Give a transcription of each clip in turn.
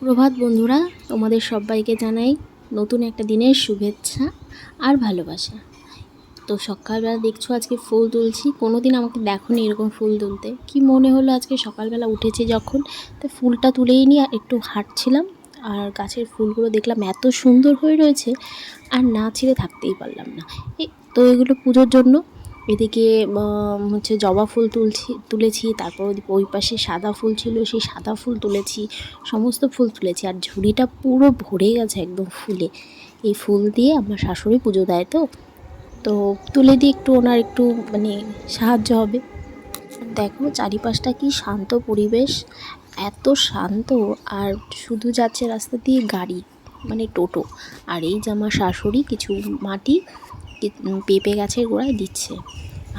প্রভাত বন্ধুরা, তোমাদের সবাইকে জানাই নতুন একটা দিনের শুভেচ্ছা আর ভালোবাসা। তো সকালবেলা দেখছো আজকে ফুল তুলছি। কোনো দিন আমাকে দেখোনি এরকম ফুল তুলতে। কি মনে হলো আজকে সকালবেলা উঠেছি যখন, তো ফুলটা তুলেই নিয়ে একটু হাঁটছিলাম, আর গাছের ফুলগুলো দেখলাম এত সুন্দর হয়ে রয়েছে, আর না ছিঁড়ে থাকতেই পারলাম না। তো এগুলো পুজোর জন্য। এদিকে হচ্ছে জবা ফুল তুলেছি, তারপর ওই পাশে সাদা ফুল ছিল, সেই সাদা ফুল তুলেছি, সমস্ত ফুল তুলেছি। আর ঝুড়িটা পুরো ভরে গেছে একদম ফুলে। এই ফুল দিয়ে আমার শাশুড়ি পুজো দেয়, তো তো তুলে দিয়ে একটু ওনার একটু মানে সাহায্য হবে। দেখো চারিপাশটা কি শান্ত পরিবেশ, এত শান্ত। আর শুধু যাচ্ছে রাস্তা দিয়ে গাড়ি, মানে টোটো। আর এই যে আমার শাশুড়ি কিছু মাটি পেঁপে গাছের গোড়ায় দিচ্ছে।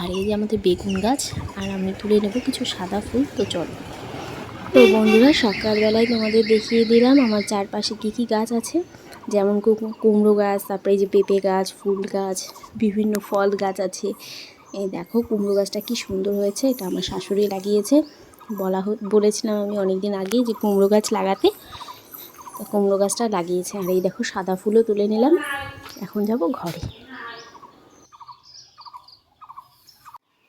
আর এই যে আমাদের বেগুন গাছ, আর আমি তুলে নেব কিছু সাদা ফুল। তো চলো। তো বন্ধুরা, সকালবেলায় তোমাদের দেখিয়ে দিলাম আমার চারপাশে কী কী গাছ আছে। যেমন কুমড়ো গাছ, তারপরে এই যে পেঁপে গাছ, ফুল গাছ, বিভিন্ন ফল গাছ আছে। এই দেখো কুমড়ো গাছটা কি সুন্দর হয়েছে, এটা আমার শাশুড়ি লাগিয়েছে। বলেছিলাম আমি অনেক দিন আগেই যে কুমড়ো গাছ লাগাতে, তো কুমড়ো গাছটা লাগিয়েছে। আর এই দেখো সাদা ফুলও তুলে নিলাম। এখন যাব ঘরে।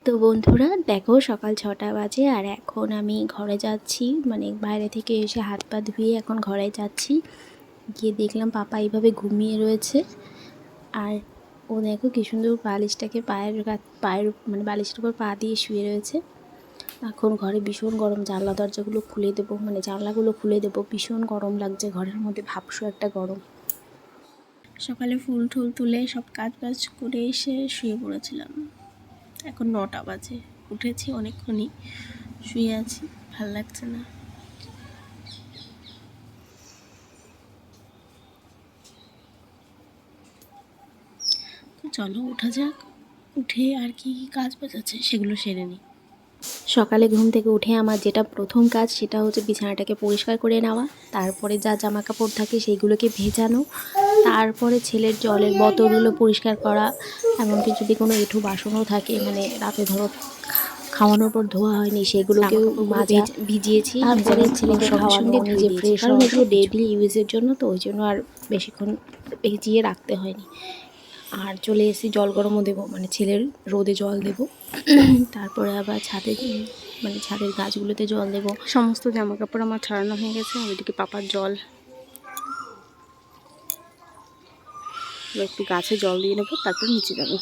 তো বন্ধুরা দেখো সকাল 6টা বাজে, আর এখন আমি ঘরে যাচ্ছি, মানে বাইরে থেকে এসে হাত পা ধুয়ে এখন ঘরে যাচ্ছি। গিয়ে দেখলাম পাপা এইভাবে ঘুমিয়ে রয়েছে, আর ও দেখো কি সুন্দর বালিশটাকে পায়ের মানে বালিশের উপর পা দিয়ে শুয়ে রয়েছে। এখন ঘরে ভীষণ গরম, জানলা দরজাগুলো খুলে দেবো, মানে জানলাগুলো খুলে দেবো, ভীষণ গরম লাগছে ঘরের মধ্যে, ভাবছো একটা গরম। সকালে ফুল টুল তুলে সব কাজ বাজ করে এসে শুয়ে পড়েছিলাম। এখন 9টা বাজে, উঠেছি অনেকক্ষণই, শুয়ে আছি, ভাল লাগছে না। তো চলো ওঠা যাক, উঠে আর কি কাজ বাজ আছে সেগুলো সেরে নিই। সকালে ঘুম থেকে উঠে আমার যেটা প্রথম কাজ সেটা হচ্ছে বিছানাটাকে পরিষ্কার করে নেওয়া, তারপরে যা জামা কাপড় থাকে সেইগুলোকে ভেজানো, তারপরে ছেলের জলের বোতলগুলো পরিষ্কার করা, এমনকি যদি কোনো এঁঠো বাসনও থাকে, মানে রাতে ধরো খাওয়ানোর পর ধোয়া হয়নি সেগুলোকেও ভিজিয়েছি। তারপরে ছেলেকে খাওয়ানো, নিজে ফ্রেশ, কারণ এগুলো ডেইলি ইউজের জন্য, তো ওই জন্য আর বেশিক্ষণ ভিজিয়ে রাখতে হয়নি। আর চলে এসেছি জল গরমও দেবো, মানে ছেলের রোদে জল দেবো। তারপরে আবার মানে ছাদের গাছগুলোতে জল দেবো। সমস্ত জামা কাপড় আমার ছড়ানো হয়ে গেছে, আর ওইদিকে পাপার জল। একটু গাছে জল দিয়ে নেবো, তারপর নিচে যাবো।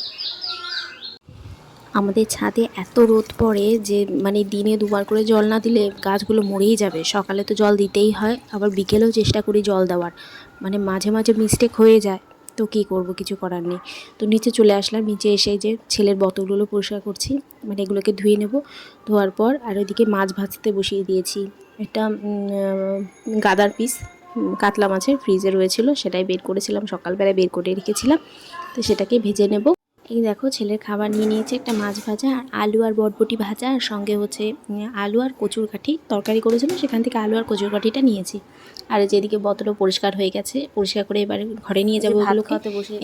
আমাদের ছাদে এত রোদ পড়ে যে মানে দিনে 2বার করে জল না দিলে গাছগুলো মরেই যাবে। সকালে তো জল দিতেই হয়, আবার বিকেলেও চেষ্টা করি জল দেওয়ার, মানে মাঝে মাঝে মিস্টেক হয়ে যায়। তো কী করব, কিছু করার নেই। তো নিচে চলে আসলাম, নিচে এসে যে ছেলের বোতলগুলো পরিষ্কার করছি, মানে এগুলোকে ধুয়ে নেব। ধোয়ার পর আর ওইদিকে মাছ ভাজতে বসিয়ে দিয়েছি। একটা গাদার পিস কাতলা মাছের ফ্রিজে রয়েছিল, সেটাই বের করেছিলাম, সকালবেলায় বের করে রেখেছিলাম। তো সেটাকে ভেজে নেব। এই দেখো ছেলের খাবার নিয়ে নিয়েছে, একটা মাছ ভাজা আর আলু আর বটবটি ভাজা, আর সঙ্গে হচ্ছে আলু আর কচুর কাঠি তরকারি করেছিল, সেখান থেকে আলু আর কচুর কাঠিটা নিয়েছি। আর যেদিকে বোতলও পরিষ্কার হয়ে গেছে, পরিষ্কার করে এবারে ঘরে নিয়ে যাবো ওগুলোকে।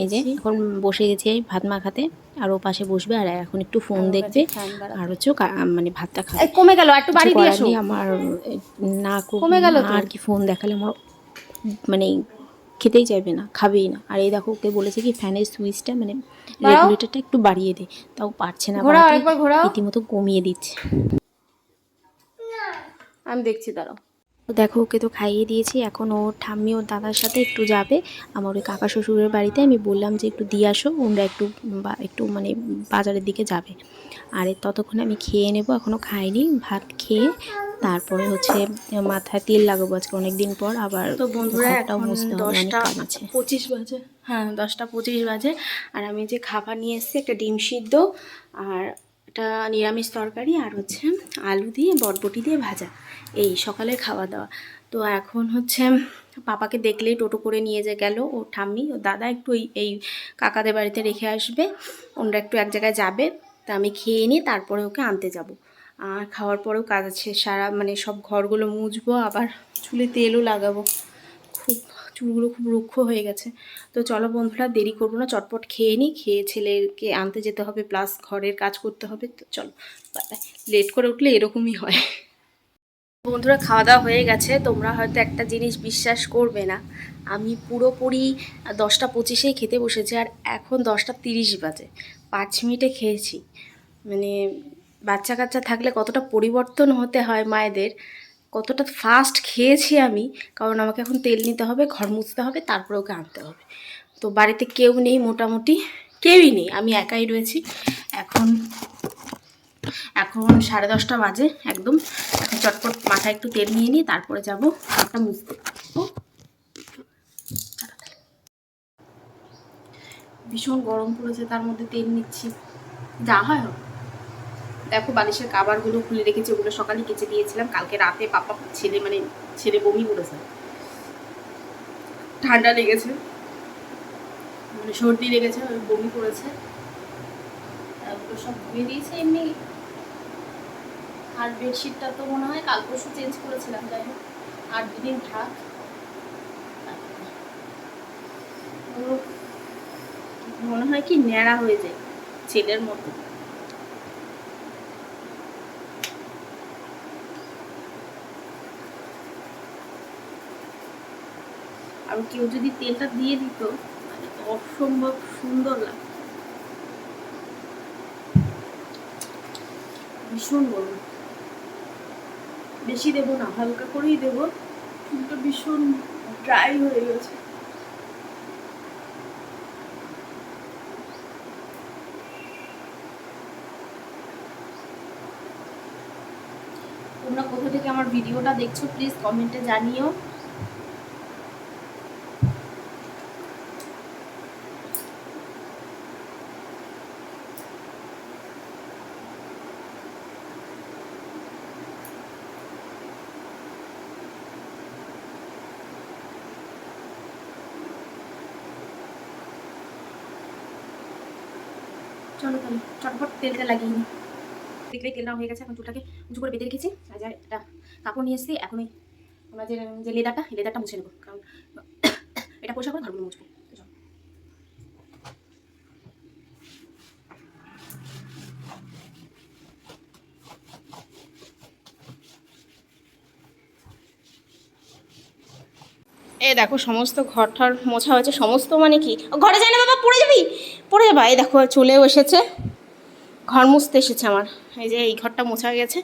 এই যে এখন বসে গেছে ভাত মাখাতে, আর ও পাশে বসবে, আর এখন একটু ফোন দেখবে, আর হচ্ছে মানে ভাতটা খাবে। কমে গেল, একটু বাড়ি দিয়ে আসো। আমার না কমে গেল আর কি, ফোন দেখালে আমার মানে খেতেই চাইবে না, খাবেই না। আর এই দেখো ওকে বলেছে কি ফ্যানের সুইচটা মানে রেগুলেটরটা একটু বাড়িয়ে দে, তাও পারছে না, রীতিমতো কমিয়ে দিচ্ছে। আমি দেখছি, দাঁড়াও। দেখো ওকে তো খাইয়ে দিয়েছি, এখন ওর ঠাম্মি ওর দাদার সাথে একটু যাবে আমার ওই কাকা শ্বশুরের বাড়িতে। আমি বললাম যে একটু দিয়ে আসো, ওরা একটু মানে বাজারের দিকে যাবে। আর ততক্ষণে আমি খেয়ে নেব, এখনও খাইনি। ভাত খেয়ে তারপরে হচ্ছে মাথায় তেল লাগাবো আজকে অনেকদিন পর। আবার তো বন্ধুরা এখন 10:25 বাজে, হ্যাঁ 10:25 বাজে। আর আমি যে খাবার নিয়ে এসেছি, একটা ডিম সিদ্ধ আর একটা নিরামিষ তরকারি, আর হচ্ছে আলু দিয়ে বটবটি দিয়ে ভাজা, এই সকালের খাওয়া দাওয়া। তো এখন হচ্ছে পাপাকে দেখলেই টোটো করে নিয়ে গেল ও ঠাম্মি ও দাদা, একটু এই কাকাদের বাড়িতে রেখে আসবে, ওরা একটু এক জায়গায় যাবে। তা আমি খেয়ে নিই, তারপরে ওকে আনতে যাব। আর খাওয়ার পরেও কাজ আছে, সারা মানে সব ঘরগুলো মুছবো, আবার চুলে তেলও লাগাবো, চুলগুলো খুব রুক্ষ হয়ে গেছে। তো চলো বন্ধুরা, দেরি করবো না, চটপট খেয়ে নিই, খেয়ে ছেলেকে আনতে যেতে হবে, প্লাস ঘরের কাজ করতে হবে। তো চলো, লেট করে উঠলে এরকমই হয়। বন্ধুরা, খাওয়া দাওয়া হয়ে গেছে। তোমরা হয়তো একটা জিনিস বিশ্বাস করবে না, আমি পুরোপুরি 10টা 25-এই খেতে বসেছি, আর এখন 10টা 30 বাজে। 5 মিনিটে খেয়েছি। মানে বাচ্চা কাচ্চা থাকলে কতটা পরিবর্তন হতে হয় মায়েদের, কতটা ফাস্ট খেয়েছি আমি। কারণ আমাকে এখন তেল নিতে হবে, ঘর মুছতে হবে, তারপরে ওকে আনতে হবে। তো বাড়িতে কেউ নেই, মোটামুটি কেউই নেই, আমি একাই রয়েছি। এখন এখন 10:30 বাজে একদম। এখন চটপট মাথায় একটু তেল নিয়ে নিই, তারপরে যাবো ঘরটা মুছতে। ও, ভীষণ গরম পড়েছে, তার মধ্যে তেল নিচ্ছি, যা হয় হোক। দেখো বালিশের কাভারগুলো খুলে রেখেছি, ওগুলো সকালে কেচে দিয়েছিলাম। কালকে রাতে পাপা ছেলে বমি করেছে, ঠান্ডা লেগেছে, মানে সর্দি লেগেছে, বমি করেছে। ওগুলো সব ধুয়ে দিয়েছে এমনি। আর বেডশিটটা তো মনে হয় কাল পরশু চেঞ্জ করেছিলাম, যাই হোক আর 2 দিন থাক। মনে হয় কি ন্যাড়া হয়ে যায় ছেলের মতো। আর কেউ যদি তেলটা দিয়ে দিত তাহলে তো অসম্ভব সুন্দর লাগতো। ভীষণ গরম, বেশি দেবো না, হালকা করেই দেবো, কিন্তু ভীষণ ড্রাই হয়ে গেছে। তোমরা কোথা থেকে আমার ভিডিওটা দেখছো প্লিজ কমেন্টে জানিও। চলো তাহলে চটপট তেলটা লাগিয়ে নিই। দেখলেই তেল হয়ে গেছে। এখন চুলটাকে উঁচু করে বেঁধে রেখেছি, আর যা একটা কাপড় নিয়ে এসেছি। এখন আমরা যে লেদারটা মুছে নেবো, কারণ এটা পরিষ্কার করে ঘরগুলো মুছবো। এই দেখো সমস্ত ঘরটার মোছা হয়েছে। সমস্ত মানে কি, ঘরে যায় না বাবা, পড়ে যাবি, পড়ে যাবা। এই দেখো চলেও এসেছে, ঘর মুছতে এসেছে আমার। এই যে এই ঘরটা মোছা গেছে,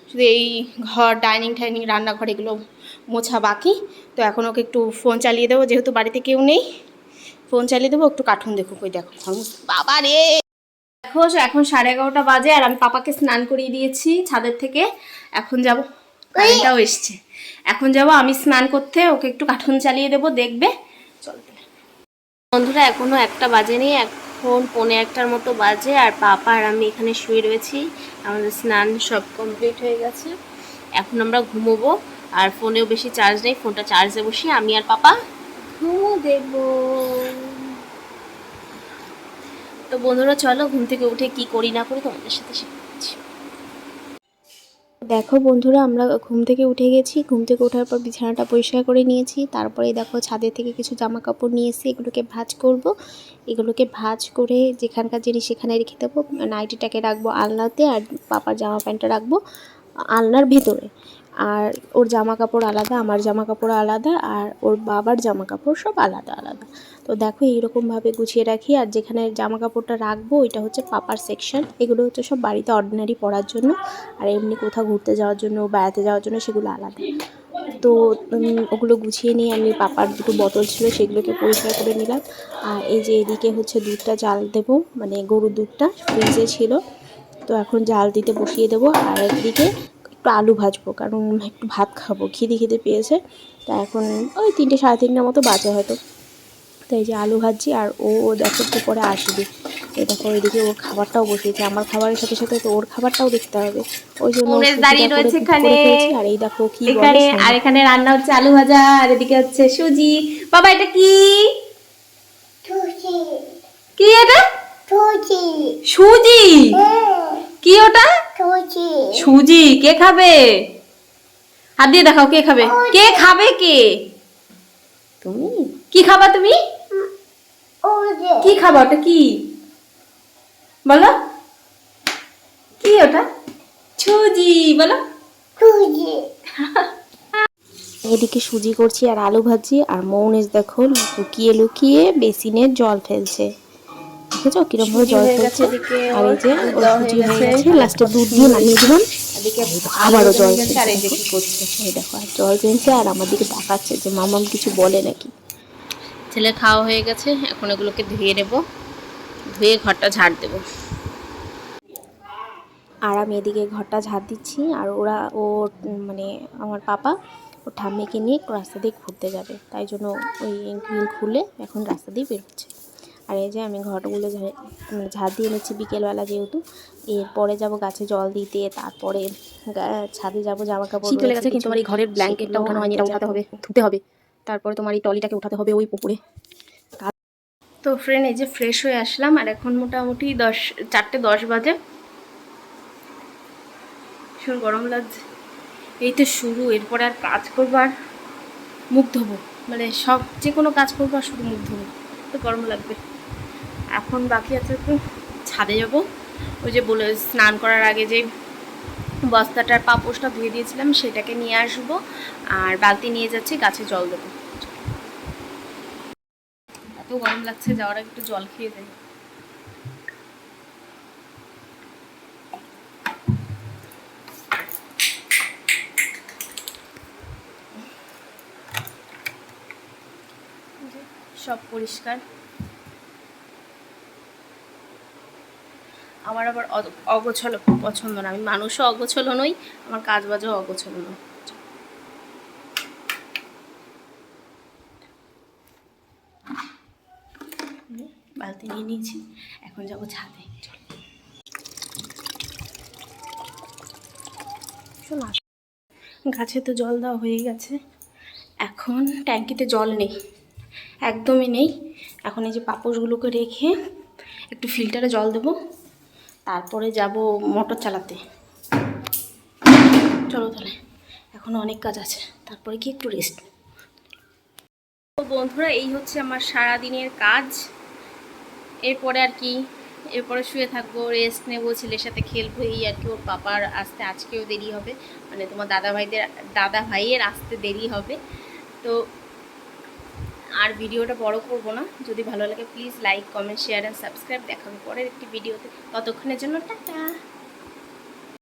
শুধু এই ঘর ডাইনিং রান্নাঘর এগুলো মোছা বাকি। তো এখন ওকে একটু ফোন চালিয়ে দেবো, যেহেতু বাড়িতে কেউ নেই। ফোন চালিয়ে দেবো, একটু কার্টুন দেখুক। ওই দেখো ঘর মুছতে, বাবা রে। দেখো এখন 11:30 বাজে, আর আমি পাপাকে স্নান করিয়ে দিয়েছি ছাদের থেকে। এখন যাব, কারেন্টটাও এসছে। এখন যাব আমি স্নান করতে, ওকে একটু কার্টুন চালিয়ে দেবো, দেখবে। চলতে বন্ধুরা, এখনও 1টা বাজেনি, এখন 1:45-র মতো বাজে। আর পাপা আর আমি এখানে শুয়ে রয়েছি, আমাদের স্নান সব কমপ্লিট হয়ে গেছে। এখন আমরা ঘুমোবো। আর ফোনেও বেশি চার্জ নেই, ফোনটা চার্জে বসিয়ে আমি আর পাপা ঘুমো দেবো। তো বন্ধুরা চলো ঘুম থেকে উঠে কি করি না করি তোমাদের সাথে শেয়ার করছি। দেখো বন্ধুরা, আমরা ঘুম থেকে উঠে গেছি। ঘুম থেকে ওঠার পর বিছানাটা পরিষ্কার করে নিয়েছি। তারপরে দেখো ছাদের থেকে কিছু জামা কাপড় নিয়ে এসে এগুলোকে ভাঁজ করব। এগুলোকে ভাঁজ করে যেখানকার জিনিস সেখানে রেখে দেবো। নাইটিটাকে রাখবো আলনাতে, আর পাপার জামা প্যান্টটা রাখবো আলনার ভেতরে। আর ওর জামা কাপড় আলাদা, আমার জামা কাপড় আলাদা, আর ওর বাবার জামা কাপড় সব আলাদা আলাদা। তো দেখো এইরকমভাবে গুছিয়ে রাখি। আর যেখানে জামা কাপড়টা রাখবো ওইটা হচ্ছে পাপার সেকশন। এগুলো হচ্ছে সব বাড়িতে অর্ডিনারি পরার জন্য, আর এমনি কোথাও ঘুরতে যাওয়ার জন্য, বেড়াতে যাওয়ার জন্য সেগুলো আলাদা। তো ওগুলো গুছিয়ে নিয়ে আমি পাপার 2টো বোতল ছিল সেগুলোকে পরিষ্কার করে নিলাম। আর এই যে এদিকে হচ্ছে দুধটা জাল দেবো, মানে গরুর দুধটা ফ্রিজে ছিল, তো এখন জাল দিতে বসিয়ে দেবো। আর একদিকে একটু আলু ভাজবো, কারণ একটু ভাত খাবো, খিদে পেয়েছে। তা এখন ওই 3টে 3:30টার মতো বাজে হয়তো। তো এই যে আলু ভাজছি, আর ও দেখো একটু পরে আসবে। এই দেখো ওইদিকে ওর খাবারটাও বসিয়েছে, আমার খাবারের সাথে সাথে তো ওর খাবারটাও দেখতে হবে, ওই জন্য দাঁড়িয়ে রয়েছে এখানে। আর এই দেখো কি এখানে আর এখানে রান্না হচ্ছে আলু ভাজা, আর এদিকে হচ্ছে সুজি। বাবা এটা কি, কি এটা? সুজি? কি ওটা? সুজি কে খাবে? হাত দিয়ে দেখাও কে খাবে। কে খাবে? কে? তুমি কি খাবা? তুমি কি খাবা? ওটা কি বলো? কি ওটা? সুজি বলো। এদিকে সুজি করছি আর আলু ভাজি, আর মৌনেশ দেখো লুকিয়ে লুকিয়ে বেসিনের জল ফেলছে। দেখেছো কিরকম ভাবে জল ফেলছে। আর এই যে ওর সুজি হয়ে গেছে, লাস্টে দুধ দিয়ে নামিয়ে দিলাম। আবারও জল ফেলছে, এই দেখো আর জল ফেলছে আর আমার দিকে তাকাচ্ছে যে মামাম কিছু বলে নাকি। ছেলে খাওয়া হয়ে গেছে, এখন এগুলোকে ধুয়ে নেব, ধুয়ে ঘরটা ঝাড় দেবো। আর আমি এদিকে ঘরটা ঝাড় দিচ্ছি, আর ওরা ও মানে আমার পাপা ও ঠাম্মিকে নিয়ে একটু রাস্তা দিয়ে ঘুরতে যাবে, তাই জন্য ওই গ্রিল খুলে এখন রাস্তা দিয়ে বেরোচ্ছে। আর এই যে আমি ঘরগুলো ঝাড় দিয়ে নিচ্ছি বিকেলবেলা, যেহেতু এরপরে যাব গাছে জল দিতে, তারপরে ছাদে যাব জামা কাপড়। শীত চলে গেছে, কিন্তু আমার এই ঘরের ব্ল্যাঙ্কেটটা উঠানো হয়নি, এটা উঠাতে হবে, ধুতে হবে। তারপরে তোমার এই টলিটাকে উঠাতে হবে ওই পুকুরে। তো ফ্রেন্ড, এই যে ফ্রেশ হয়ে আসলাম, আর এখন মোটামুটি 4:10 বাজে। ভীষণ গরম লাগছে, এই তো শুরু, এরপরে আর কাজ করবো আর মুখ ধোবো, মানে সব যে কোনো কাজ করবো আর শুধু মুখ ধোবো, তো গরম লাগবে। এখন বাকি আছে একটু ছাদে যাব, ওই যে বলে স্নান করার আগে যে বস্তাটার পাপোশটা ধুয়ে দিয়েছিলাম সেটাকে নিয়ে আসবো, আর বালতি নিয়ে যাচ্ছি, গাছে জল দেবো। এত গরম লাগছে, যাওয়ার আগে একটু জল খেয়ে যাই। সব পরিষ্কার। আমার আবার অগোছালো পছন্দ না, আমি মানুষও অগোছালো নই, আমার কাজ বাজও অগোছালো নয়। বালতি নিয়ে নিয়েছি, এখন যাবো ছাদে। গাছে তো জল দেওয়া হয়ে গেছে, এখন ট্যাঙ্কিতে জল নেই, একদমই নেই। এখন এই যে পাপোশগুলোকে রেখে একটু ফিল্টারে জল দেবো, তারপরে যাব মোটর চালাতে। চলো তাহলে, এখন অনেক কাজ আছে, তারপরে কি একটু রেস্ট। তো বন্ধুরা, এই হচ্ছে আমার সারাদিনের কাজ। এরপরে আর কি, এরপরে শুয়ে থাকবো, রেস্ট নেবো, ছেলের সাথে খেলবো, এই আর কি। ওর পাপার আসতে আজকেও দেরি হবে, মানে তোমার দাদা ভাইয়ের আসতে দেরি হবে। তো আর ভিডিওটা বড় করব না, যদি ভালো লাগে please like, comment, share and subscribe. দেখাবো পরের একটি ভিডিওতে, ততক্ষণের জন্য টাটা।